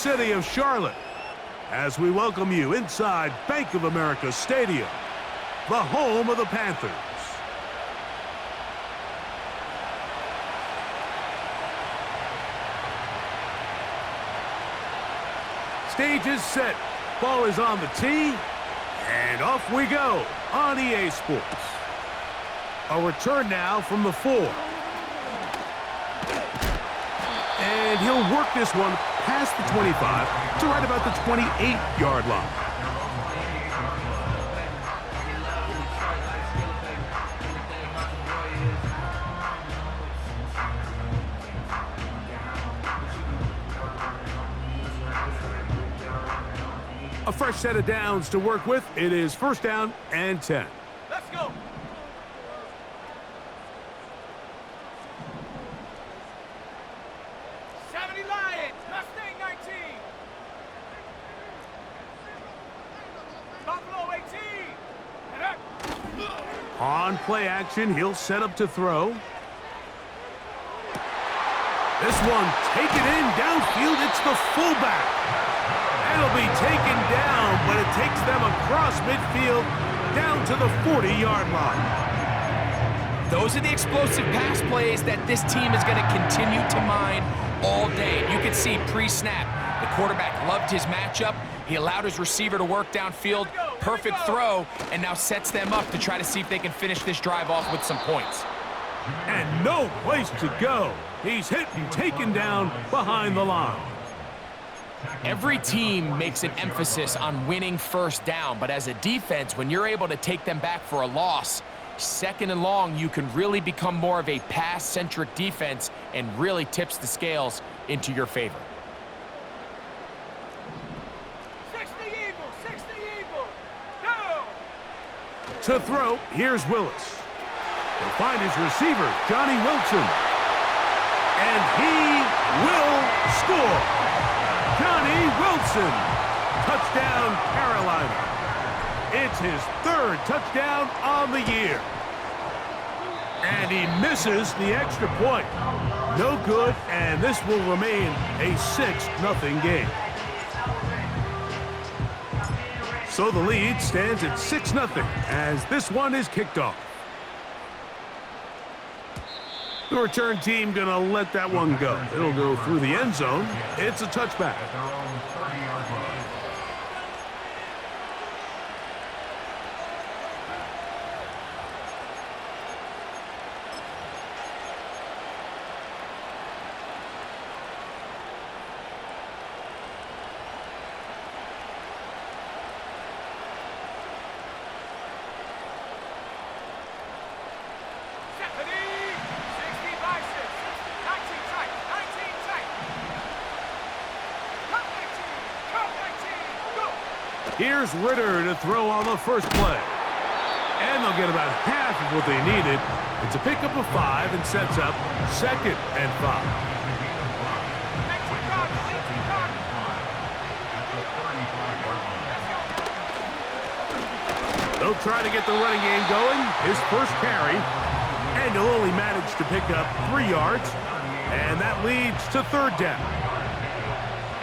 city of Charlotte as we welcome you inside Bank of America Stadium, the home of the Panthers. Stage is set, ball is on the tee, and off we go on EA Sports. A return now from the 4. And he'll work this one past the 25 to right about the 28-yard line. A fresh set of downs to work with. It is first down and 10. Let's go. Lions, Mustang 19. Buffalo 18. On play action, he'll set up to throw. This one taken in downfield. It's the fullback. It'll be taken down, but it takes them across midfield down to the 40-yard line. Those are the explosive pass plays that this team is going to continue to mine all day. You can see pre-snap, the quarterback loved his matchup. He allowed his receiver to work downfield. Perfect throw, and now sets them up to try to see if they can finish this drive off with some points. And no place to go. He's hit and taken down behind the line. Every team makes an emphasis on winning first down, but as a defense, when you're able to take them back for a loss, second and long, you can really become more of a pass-centric defense and really tips the scales into your favor. 60 Eagles, go! To throw, here's Willis. He'll find his receiver, Johnny Wilson. And he will score. Johnny Wilson. Touchdown, Carolina. It's his 3rd touchdown on the year. And he misses the extra point. No good, and this will remain a 6-0 game. So the lead stands at 6-0 as this one is kicked off. The return team gonna let that one go. It'll go through the end zone. It's a touchback. Here's Ritter to throw on the first play. And they'll get about half of what they needed. It's a pickup of 5 and sets up 2nd and 5. They'll try to get the running game going. His first carry. And he'll only manage to pick up 3 yards. And that leads to 3rd down.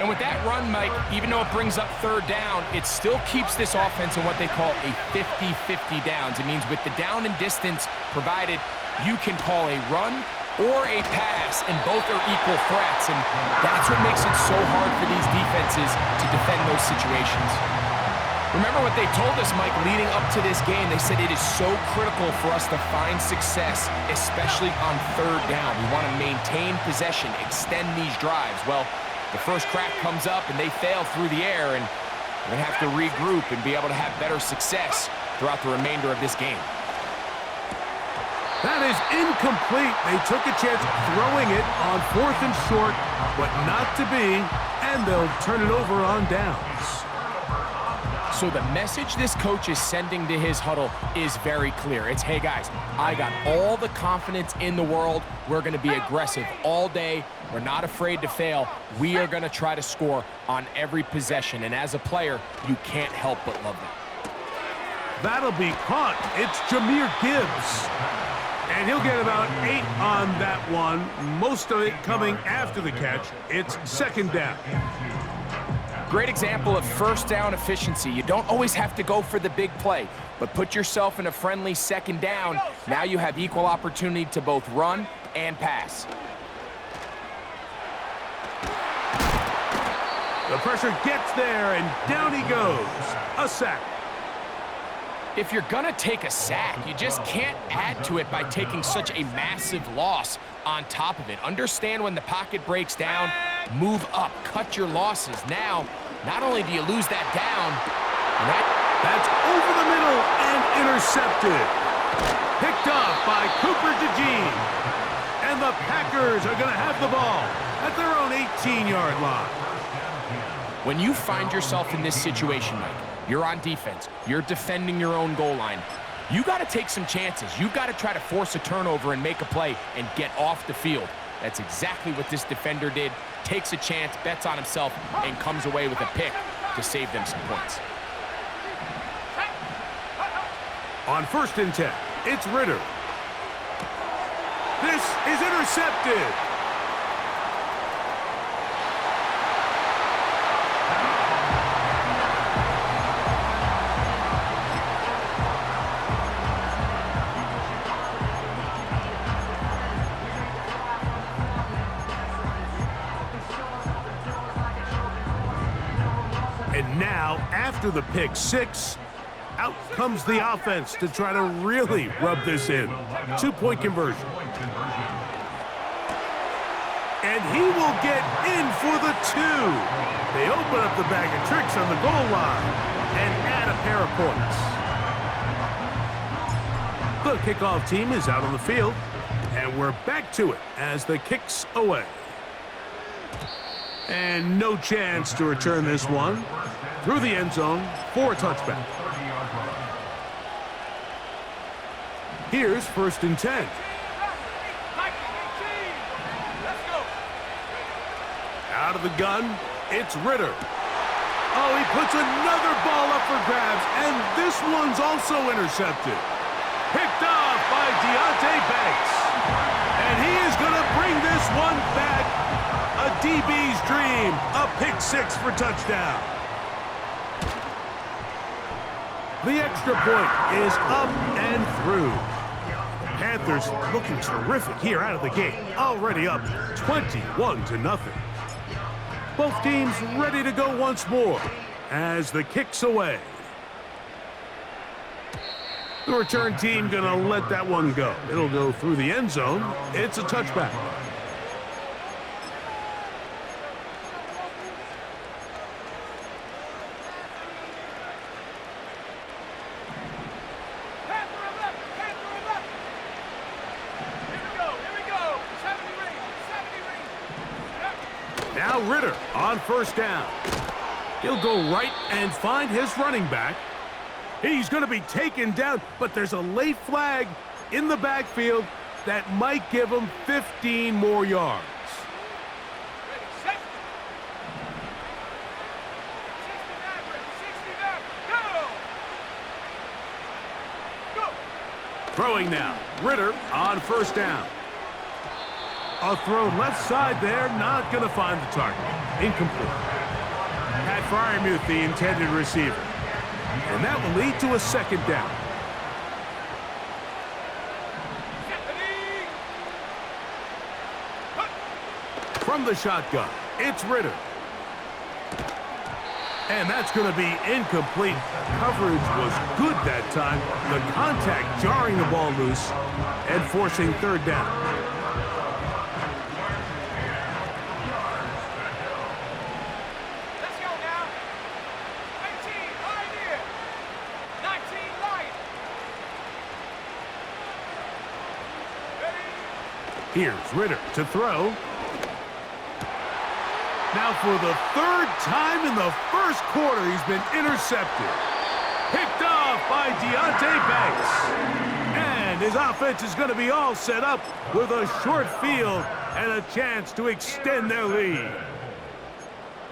And with that run, Mike, even though it brings up 3rd down, it still keeps this offense in what they call a 50-50 downs. It means with the down and distance provided, you can call a run or a pass, and both are equal threats. And that's what makes it so hard for these defenses to defend those situations. Remember what they told us, Mike, leading up to this game. They said it is so critical for us to find success, especially on 3rd down. We want to maintain possession, extend these drives. Well, the first crack comes up and they fail through the air, and we're going to have to regroup and be able to have better success throughout the remainder of this game. That is incomplete. They took a chance throwing it on 4th and short, but not to be, and they'll turn it over on downs. So the message this coach is sending to his huddle is very clear. It's, hey guys, I got all the confidence in the world. We're going to be aggressive all day. We're not afraid to fail. We are going to try to score on every possession. And as a player, you can't help but love that. That'll be caught. It's Jahmyr Gibbs. And he'll get about 8 on that one. Most of it coming after the catch. It's 2nd down. Great example of first down efficiency. You don't always have to go for the big play, but put yourself in a friendly second down. Now you have equal opportunity to both run and pass. The pressure gets there, and down he goes. A sack. If you're gonna take a sack, you just can't add to it by taking such a massive loss on top of it. Understand when the pocket breaks down, move up, cut your losses. Now, not only do you lose that down, that's over the middle and intercepted. Picked off by Cooper DeJean. And the Packers are gonna have the ball at their own 18-yard line. when you find yourself in this situation, Mike, you're on defense, you're defending your own goal line, you got to take some chances. You've got to try to force a turnover and make a play and get off the field. That's exactly what this defender did. Takes a chance, bets on himself, and comes away with a pick to save them some points. On 1st and 10, it's Ritter. This is intercepted. And now, after the pick six, out comes the offense to try to really rub this in. 2-point conversion. And he will get in for the 2. They open up the bag of tricks on the goal line and add a pair of points. The kickoff team is out on the field, and we're back to it as the kick's away. And no chance to return this one through the end zone for a touchback. Here's 1st and 10. Out of the gun, it's Ritter. Oh, he puts another ball up for grabs, and this one's also intercepted. Picked off by Deontay Banks. And he is going to bring this one back. A DB's dream, a pick six for touchdown. The extra point is up and through. Panthers looking terrific here out of the gate. Already up 21-0. Both teams ready to go once more as the kick's away. The return team gonna let that one go. It'll go through the end zone. It's a touchback. Now Ritter on 1st down. He'll go right and find his running back. He's going to be taken down, but there's a late flag in the backfield that might give him 15 more yards. Throwing now, Ritter on 1st down. A throw left side there, not going to find the target. Incomplete. Pat Fryermuth, the intended receiver. And that will lead to a 2nd down. From the shotgun, it's Ritter. And that's going to be incomplete. Coverage was good that time. The contact jarring the ball loose and forcing 3rd down. Here's Ritter to throw. Now for the 3rd time in the 1st quarter, he's been intercepted. Picked off by Deontay Banks. And his offense is going to be all set up with a short field and a chance to extend their lead.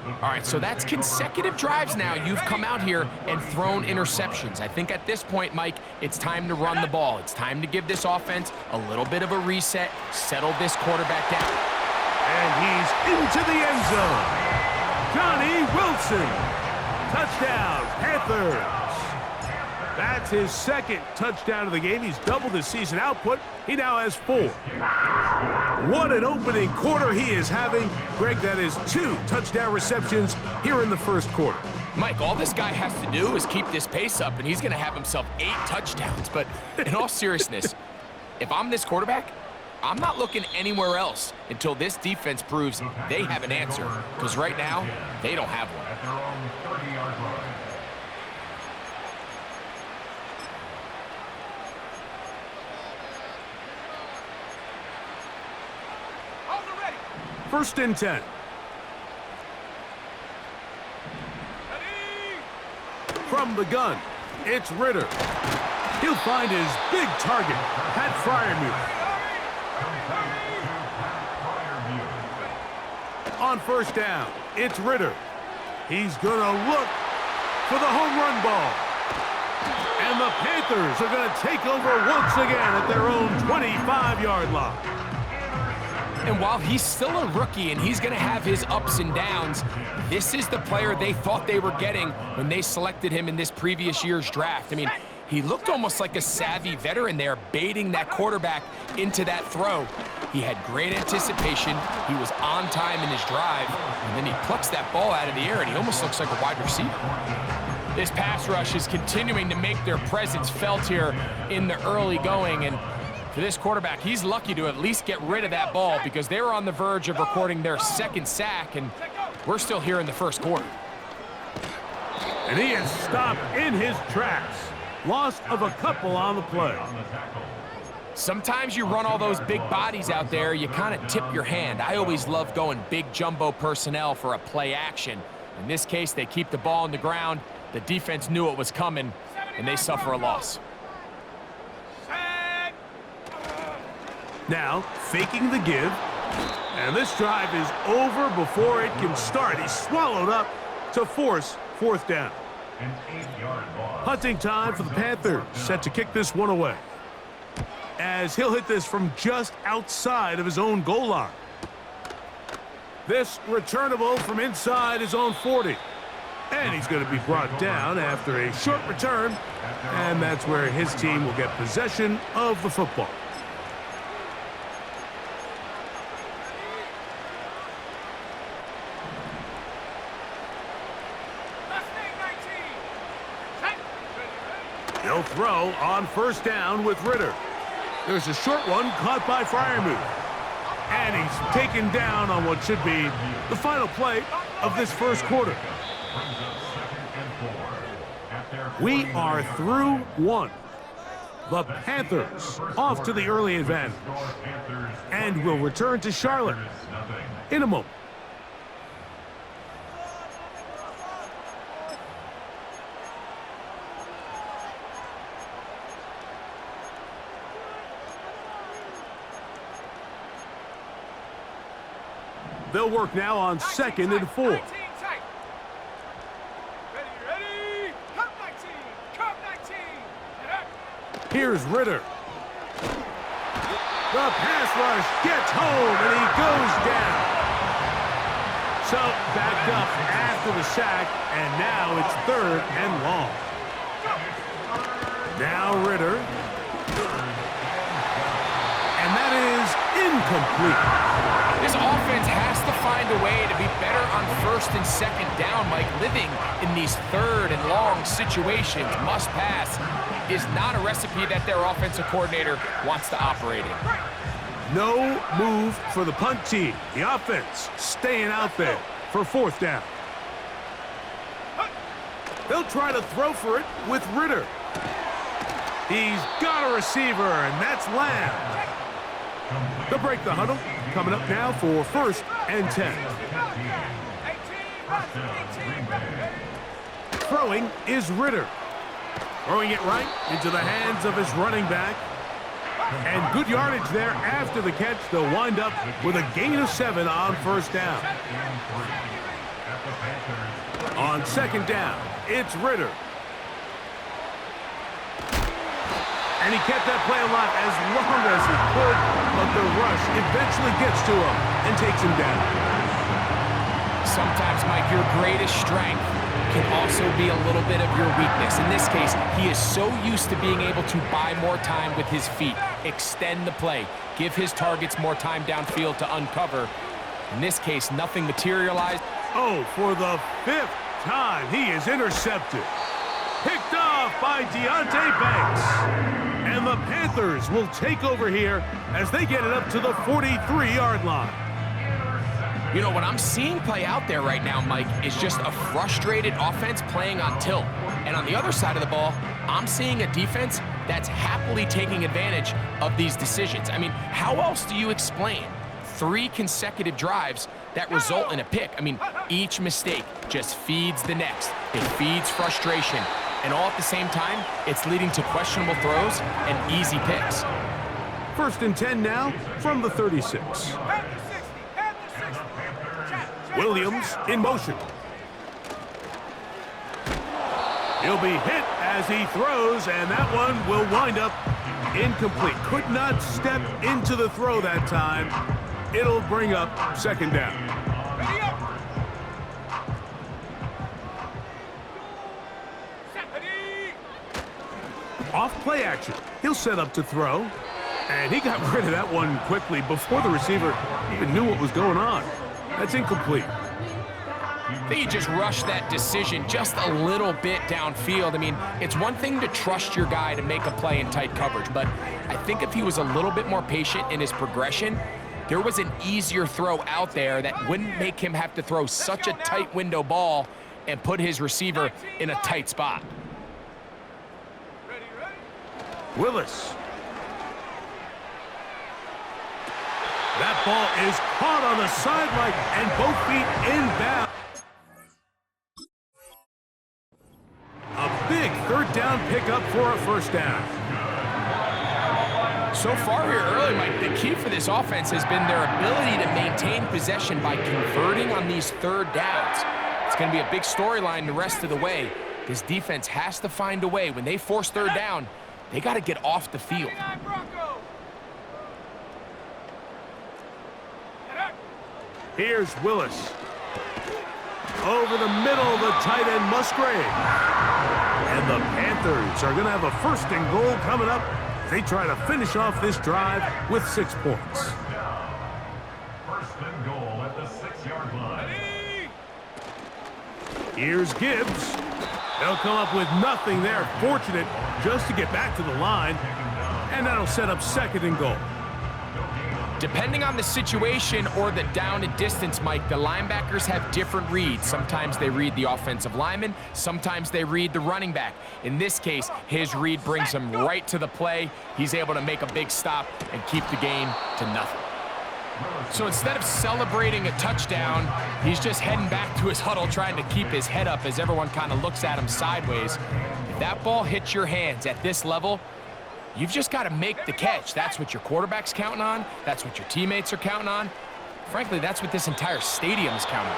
All right, so that's consecutive drives now. You've come out here and thrown interceptions. I think at this point, Mike, it's time to run the ball. It's time to give this offense a little bit of a reset, settle this quarterback down. And he's into the end zone. Johnny Wilson. Touchdown, Panthers. That's his second touchdown of the game. He's doubled his season output. He now has 4. What an opening quarter he is having. Greg, that is 2 touchdown receptions here in the first quarter. Mike, all this guy has to do is keep this pace up, and he's going to have himself 8 touchdowns. But in all seriousness, if I'm this quarterback, I'm not looking anywhere else until this defense proves they have an answer. Because right now, they don't have one. At their own 30-yard line. Hold it ready. 1st and 10. Ready. From the gun, it's Ritter. He'll find his big target, Pat Fryermuth. On 1st down, it's Ritter. He's gonna look for the home run ball. And the Panthers are gonna take over once again at their own 25-yard line. And while he's still a rookie and he's going to have his ups and downs, this is the player they thought they were getting when they selected him in this previous year's draft. I mean, he looked almost like a savvy veteran there, baiting that quarterback into that throw. He had great anticipation. He was on time in his drive, and then he plucks that ball out of the air, and he almost looks like a wide receiver. This pass rush is continuing to make their presence felt here in the early going, and for this quarterback, he's lucky to at least get rid of that ball because they were on the verge of recording their 2nd sack, and we're still here in the first quarter. And he is stopped in his tracks. Loss of a couple on the play. Sometimes you run all those big bodies out there, you kind of tip your hand. I always love going big jumbo personnel for a play action. In this case, they keep the ball on the ground. The defense knew it was coming, and they suffer a loss. Now, faking the give. And this drive is over before it can start. He's swallowed up to force 4th down. An 8-yard loss. Punting time for the Panthers, set to kick this one away. As he'll hit this from just outside of his own goal line. This returnable from inside his own 40. And he's going to be brought down after a short return. And that's where his team will get possession of the football. He'll throw on 1st down with Ritter. There's a short one caught by Fryermuth. And he's taken down on what should be the final play of this first quarter. We are through 1. The Panthers off to the early advantage. And will return to Charlotte in a moment. They'll work now on 2nd and 4. Ready, ready. Come 19. Come 19. Here's Ritter. The pass rush gets home, and he goes down. So, backed up after the sack, and now it's 3rd and long. Now Ritter. And that is incomplete. This offense has to find a way to be better on 1st and 2nd down, Mike. Living in these 3rd and long situations, must pass, is not a recipe that their offensive coordinator wants to operate in. No move for the punt team. The offense staying out there for 4th down. They'll try to throw for it with Ritter. He's got a receiver, and that's Lamb. They'll break the huddle. Coming up now for 1st and 10. Throwing is Ritter. Throwing it right into the hands of his running back. And good yardage there after the catch. They'll wind up with a gain of 7 on 1st down. On 2nd down, it's Ritter. And he kept that play alive as long as he could, but the rush eventually gets to him and takes him down. Sometimes, Mike, your greatest strength can also be a little bit of your weakness. In this case, he is so used to being able to buy more time with his feet, extend the play, give his targets more time downfield to uncover. In this case, nothing materialized. Oh, for the 5th time, he is intercepted. Picked off by Deonte Banks. And the Panthers will take over here as they get it up to the 43-yard line. You know, what I'm seeing play out there right now, Mike, is just a frustrated offense playing on tilt. And on the other side of the ball, I'm seeing a defense that's happily taking advantage of these decisions. I mean, how else do you explain 3 consecutive drives that result in a pick? I mean, each mistake just feeds the next. It feeds frustration. And all at the same time, it's leading to questionable throws and easy picks. 1st and 10 now from the 36. Williams in motion. He'll be hit as he throws, and that one will wind up incomplete. Could not step into the throw that time. It'll bring up 2nd down. Ready up. Set, ready. Off play action. He'll set up to throw. And he got rid of that one quickly before the receiver even knew what was going on. That's incomplete. I think he just rushed that decision just a little bit downfield. I mean, it's one thing to trust your guy to make a play in tight coverage, but I think if he was a little bit more patient in his progression, there was an easier throw out there that wouldn't make him have to throw such a tight window ball and put his receiver in a tight spot. Ready, ready. Willis. That ball is caught on the sideline, and both feet inbound. A big 3rd down pickup for a 1st down. So far here early, Mike, the key for this offense has been their ability to maintain possession by converting on these 3rd downs. It's going to be a big storyline the rest of the way. This defense has to find a way. When they force 3rd down, they got to get off the field. Here's Willis. Over the middle, the tight end Musgrave. And the Panthers are going to have a 1st and goal coming up. They try to finish off this drive with 6 points. 1st and goal at the 6-yard line. Here's Gibbs. They'll come up with nothing there. Fortunate just to get back to the line. And that'll set up 2nd and goal. Depending on the situation or the down and distance, Mike, the linebackers have different reads. Sometimes they read the offensive lineman, sometimes they read the running back. In this case, his read brings him right to the play. He's able to make a big stop and keep the game to nothing. So instead of celebrating a touchdown, he's just heading back to his huddle trying to keep his head up as everyone kind of looks at him sideways. If that ball hits your hands at this level, you've just got to make the catch. That's what your quarterback's counting on. That's what your teammates are counting on. Frankly, that's what this entire stadium is counting on.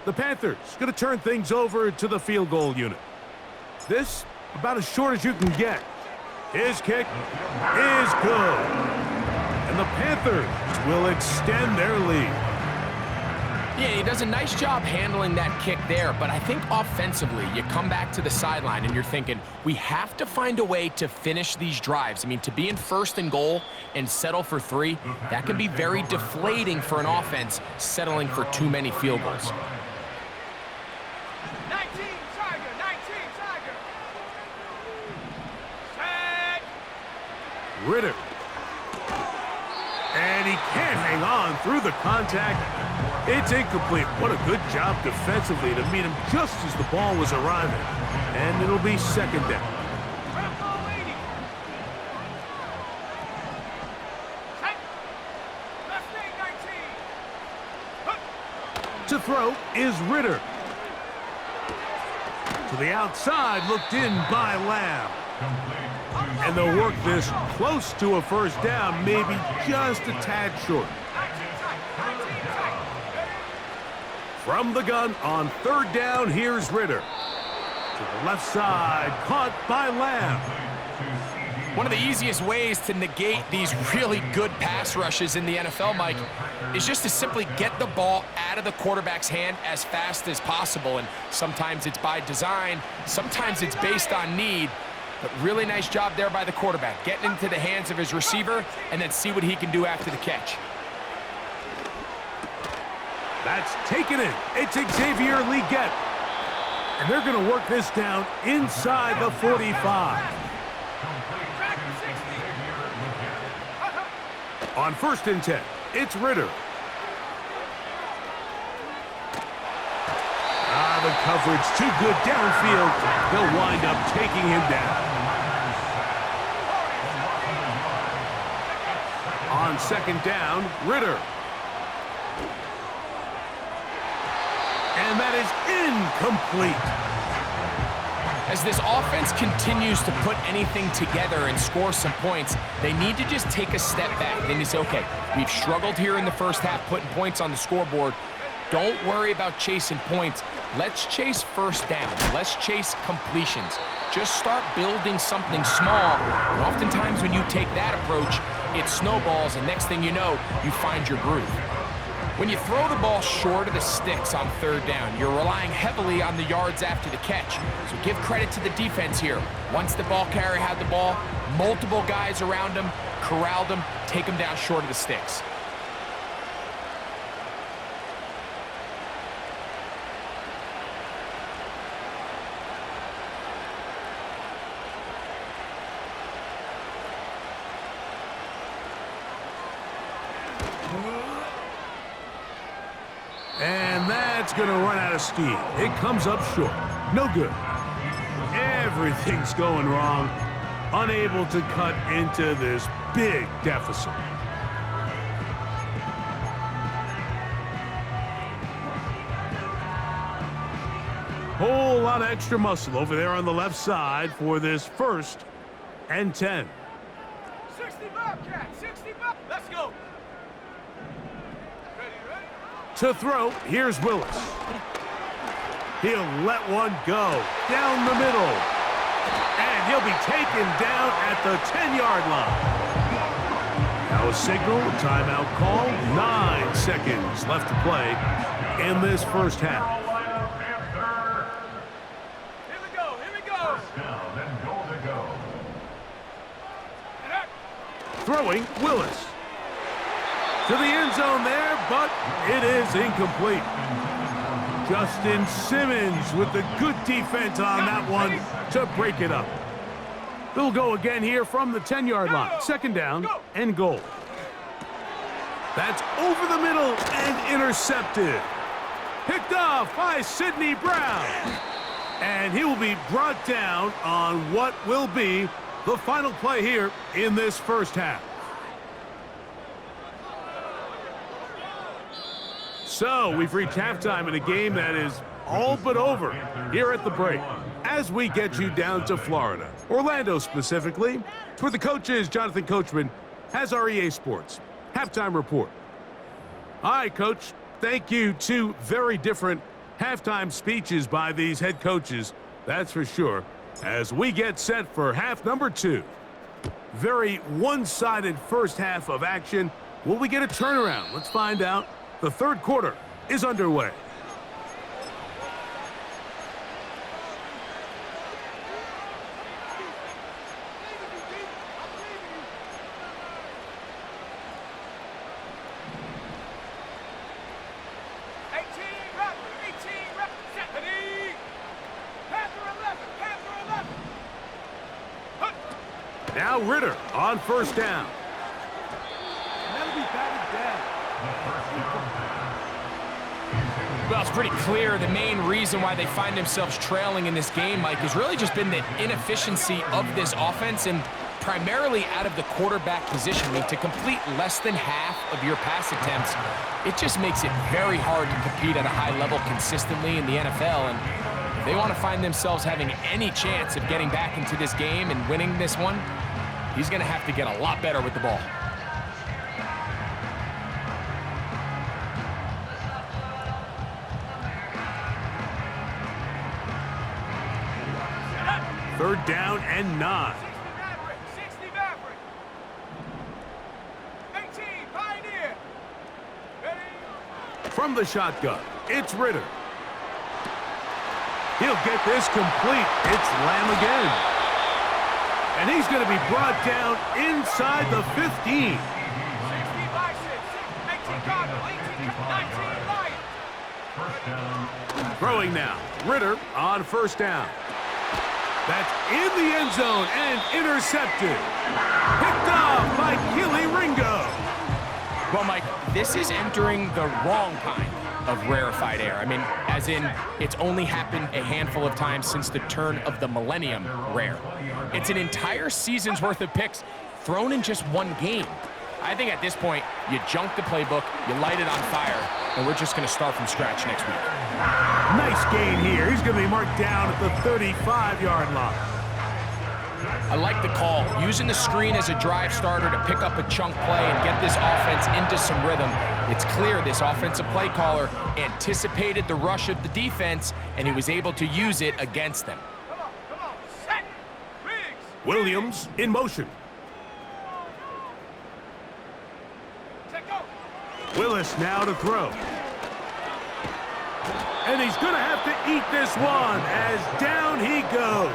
The Panthers going to turn things over to the field goal unit. This about as short as you can get. His kick is good. And the Panthers will extend their lead. Yeah, he does a nice job handling that kick there, but I think offensively, you come back to the sideline and you're thinking, we have to find a way to finish these drives. I mean, to be in 1st and goal and settle for 3, that can be very deflating for an offense settling for too many field goals. 19 Tiger, 19 Tiger. Set. Ritter. And he can't hang on through the contact. It's incomplete. What a good job defensively to meet him just as the ball was arriving. And it'll be 2nd down. To throw is Ritter. To the outside, looked in by Lamb. And they'll work this close to a 1st down, maybe just a tad short. From the gun on 3rd down, here's Ritter. To the left side, caught by Lamb. One of the easiest ways to negate these really good pass rushes in the NFL, Mike, is just to simply get the ball out of the quarterback's hand as fast as possible. And sometimes it's by design, sometimes it's based on need. But really nice job there by the quarterback, getting into the hands of his receiver and then see what he can do after the catch. That's taken in. It's Xavier Leggett. And they're going to work this down inside the 45. On 1st and 10, it's Ritter. The coverage too good downfield. They'll wind up taking him down. On 2nd down, Ritter. And that is incomplete. As this offense continues to put anything together and score some points, they need to just take a step back. Then you say, okay, we've struggled here in the first half putting points on the scoreboard. Don't worry about chasing points. Let's chase first downs. Let's chase completions. Just start building something small. And oftentimes when you take that approach, it snowballs, and next thing you know, you find your groove. When you throw the ball short of the sticks on 3rd down, you're relying heavily on the yards after the catch. So give credit to the defense here. Once the ball carrier had the ball, multiple guys around him, corralled him, take him down short of the sticks. And that's going to run out of steam. It comes up short. No good. Everything's going wrong. Unable to cut into this big deficit. Whole lot of extra muscle over there on the left side for this 1st and 10. 60 Bobcat, 60 Bob. Let's go. Ready? To throw, here's Willis. He'll let one go down the middle. And he'll be taken down at the 10-yard line. Now a signal, a timeout call. 9 seconds left to play in this first half. Here we go, here we go. First down and goal to go. Throwing, Willis. To the end zone there, but it is incomplete. Justin Simmons with the good defense on that one to break it up. They'll go again here from the 10-yard line. 2nd down and goal. That's over the middle and intercepted. Picked off by Sidney Brown. And he will be brought down on what will be the final play here in this first half. So we've reached halftime in a game that is all but over here at the break. As we get you down to Florida, Orlando specifically, it's where the coach is. Jonathan Coachman has our EA Sports halftime report. All right, Coach, thank you. 2 very different halftime speeches by these head coaches, that's for sure, as we get set for half number 2. Very one-sided first half of action. Will we get a turnaround? Let's find out. The 3rd quarter is underway. Now Ritter on 1st down. And that'll be batted down. Well, it's pretty clear the main reason why they find themselves trailing in this game, Mike, has really just been the inefficiency of this offense and primarily out of the quarterback position. I mean, to complete less than half of your pass attempts, it just makes it very hard to compete at a high level consistently in the NFL. And if they want to find themselves having any chance of getting back into this game and winning this one, he's going to have to get a lot better with the ball. Third down and 9. 60 Maverick. 18 Pioneer. Ready? From the shotgun, it's Ritter. He'll get this complete. It's Lamb again. And he's going to be brought down inside the 15. 60 Bison. 18 Cardinal. 18 19 Lion. First down. Throwing now. Ritter on first down. That's in the end zone and intercepted. Picked off by Keely Ringo. Well, Mike, this is entering the wrong kind of rarefied air. I mean, as in, it's only happened a handful of times since the turn of the millennium rare. It's an entire season's worth of picks thrown in just one game. I think at this point, you junk the playbook, you light it on fire, and we're just going to start from scratch next week. Nice gain here. He's going to be marked down at the 35-yard line. I like the call, using the screen as a drive starter to pick up a chunk play and get this offense into some rhythm. It's clear this offensive play caller anticipated the rush of the defense, and he was able to use it against them. Come on. Set. Riggs. Williams in motion. Set go. Willis now to throw. And he's going to have to eat this one as down he goes.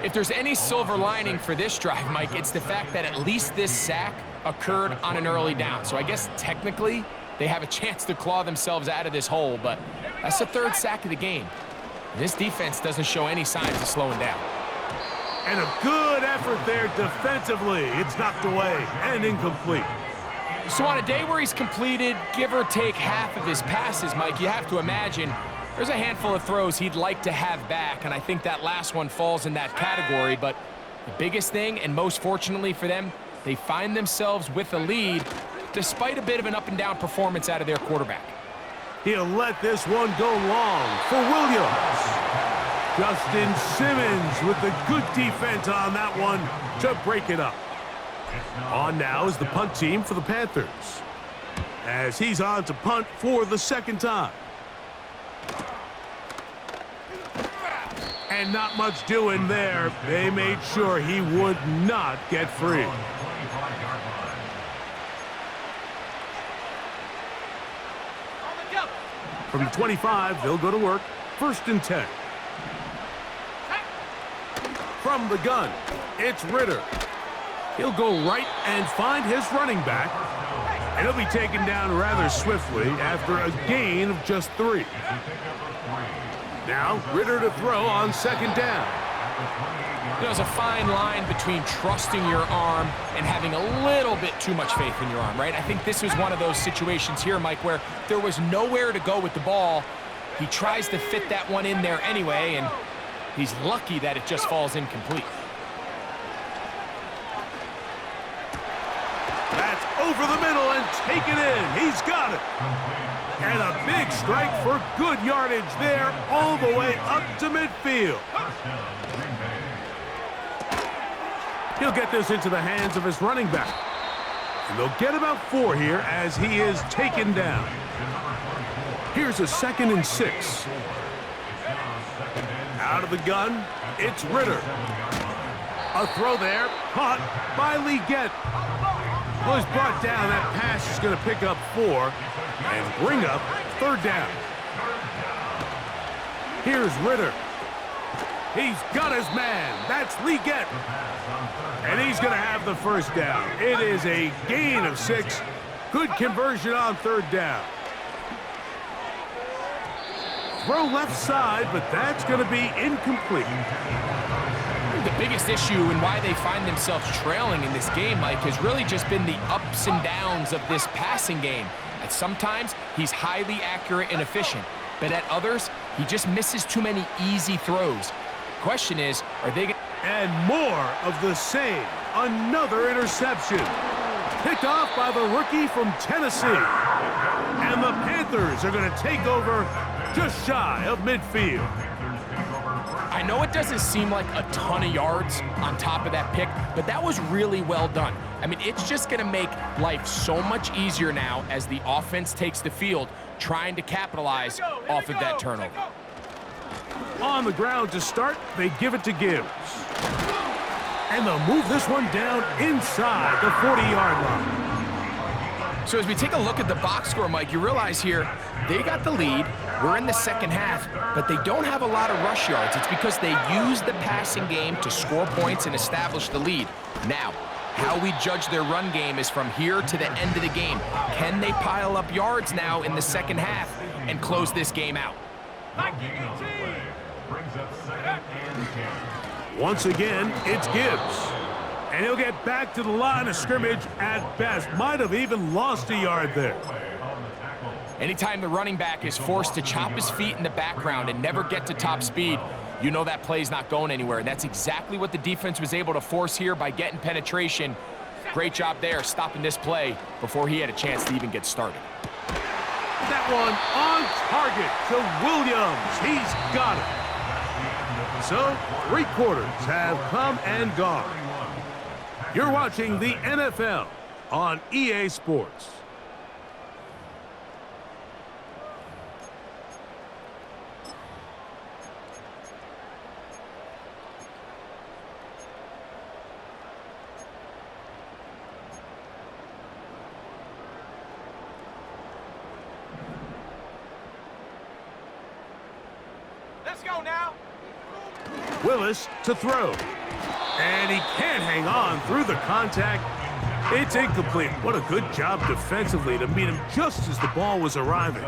If there's any silver lining for this drive, Mike, it's the fact that at least this sack occurred on an early down. So I guess technically they have a chance to claw themselves out of this hole, but that's the third sack of the game. This defense doesn't show any signs of slowing down. And a good effort there defensively. It's knocked away and incomplete. So on a day where he's completed, give or take half of his passes, Mike, you have to imagine there's a handful of throws he'd like to have back, and I think that last one falls in that category. But the biggest thing, and most fortunately for them, they find themselves with a lead despite a bit of an up-and-down performance out of their quarterback. He'll let this one go long for Williams. Justin Simmons with the good defense on that one to break it up. On now is the punt team for the Panthers, as he's on to punt for the second time. And not much doing there. They made sure he would not get free. From the 25, they'll go to work. First and 10. From the gun, it's Ritter. He'll go right and find his running back. And he'll be taken down rather swiftly after a gain of just 3. Now, Ritter to throw on second down. There's a fine line between trusting your arm and having a little bit too much faith in your arm, right? I think this was one of those situations here, Mike, where there was nowhere to go with the ball. He tries to fit that one in there anyway, and he's lucky that it just falls incomplete. That's over the middle and taken in. He's got it. And a big strike for good yardage there all the way up to midfield. He'll get this into the hands of his running back. And they'll get about 4 here as he is taken down. Here's a 2nd and 6. Out of the gun, it's Ritter. A throw there, caught by Leggett. Well, he's brought down. That pass is going to pick up 4 and bring up third down. Here's Ritter. He's got his man. That's Leggett. And he's going to have the first down. It is a gain of 6. Good conversion on third down. Throw left side, but that's going to be incomplete. The biggest issue and why they find themselves trailing in this game, Mike, has really just been the ups and downs of this passing game. At sometimes, he's highly accurate and efficient, but at others, he just misses too many easy throws. Question is, are they going to... And more of the same. Another interception. Picked off by the rookie from Tennessee. And the Panthers are going to take over just shy of midfield. I know it doesn't seem like a ton of yards on top of that pick, but that was really well done. I mean, it's just going to make life so much easier now as the offense takes the field, trying to capitalize off of that turnover. On the ground to start, they give it to Gibbs. And they'll move this one down inside the 40-yard line. So as we take a look at the box score, Mike, you realize here they got the lead. We're in the second half, but they don't have a lot of rush yards. It's because they use the passing game to score points and establish the lead. Now, how we judge their run game is from here to the end of the game. Can they pile up yards now in the second half and close this game out? Brings up 2nd and 10. Once again, it's Gibbs. And he'll get back to the line of scrimmage at best. Might have even lost a yard there. Anytime the running back is forced to chop his feet in the background and never get to top speed, you know that play's not going anywhere. And that's exactly what the defense was able to force here by getting penetration. Great job there, stopping this play before he had a chance to even get started. That one on target to Williams. He's got it. So, 3 quarters have come and gone. You're watching the NFL on EA Sports. Let's go now. Willis to throw. And he can't hang on through the contact. It's incomplete. What a good job defensively to meet him just as the ball was arriving.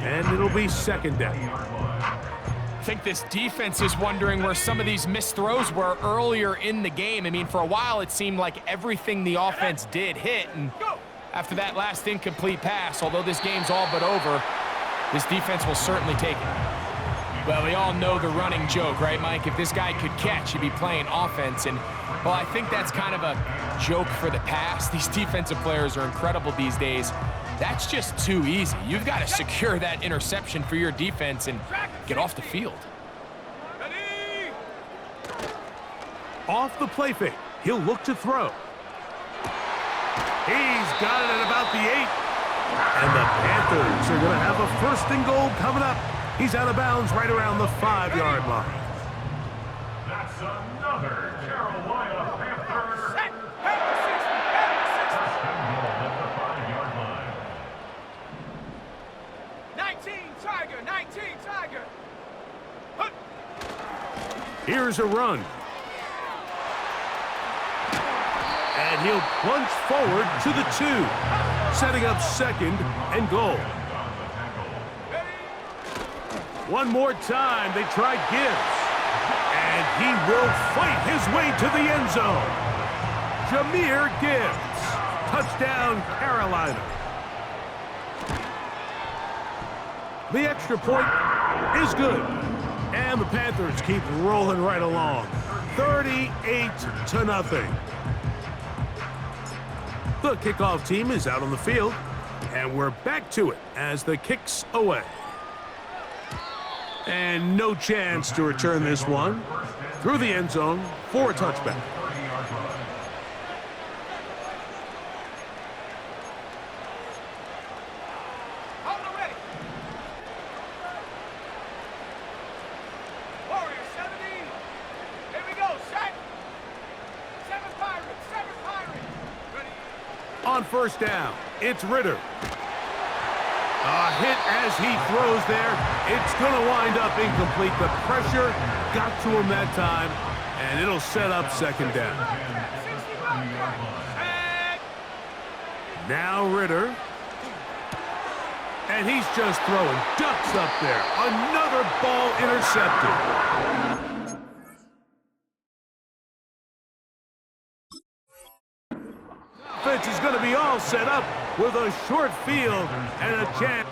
And it'll be 2nd down. I think this defense is wondering where some of these missed throws were earlier in the game. I mean, for a while, it seemed like everything the offense did hit. And after that last incomplete pass, although this game's all but over, this defense will certainly take it. Well, we all know the running joke, right, Mike? If this guy could catch, he'd be playing offense. And, well, I think that's kind of a joke for the past. These defensive players are incredible these days. That's just too easy. You've got to secure that interception for your defense and get off the field. Ready? Off the play fake. He'll look to throw. He's got it at about the 8. And the Panthers are going to have a 1st and goal coming up. He's out of bounds right around the 5-yard line. That's another Carolina Panthers. Set. First and goal at the 5-yard line. 19 Tiger, 19 Tiger. Hup. Here's a run. And he'll plunge forward to the 2, setting up 2nd and goal. One more time, they try Gibbs. And he will fight his way to the end zone. Jahmyr Gibbs. Touchdown, Carolina. The extra point is good. And the Panthers keep rolling right along. 38-0. The kickoff team is out on the field. And we're back to it as the kick's away. And no chance to return this one through the end zone for a touchback. Hold it ready. Warrior 70. Here we go. Set. 7 Pirates. 7 Pirates. Ready. On 1st down, it's Ritter. A hit as he throws there. It's going to wind up incomplete. The pressure got to him that time, and it'll set up 2nd down. Now Ritter. And he's just throwing ducks up there. Another ball intercepted. Offense is going to be all set up with a short field and a chance.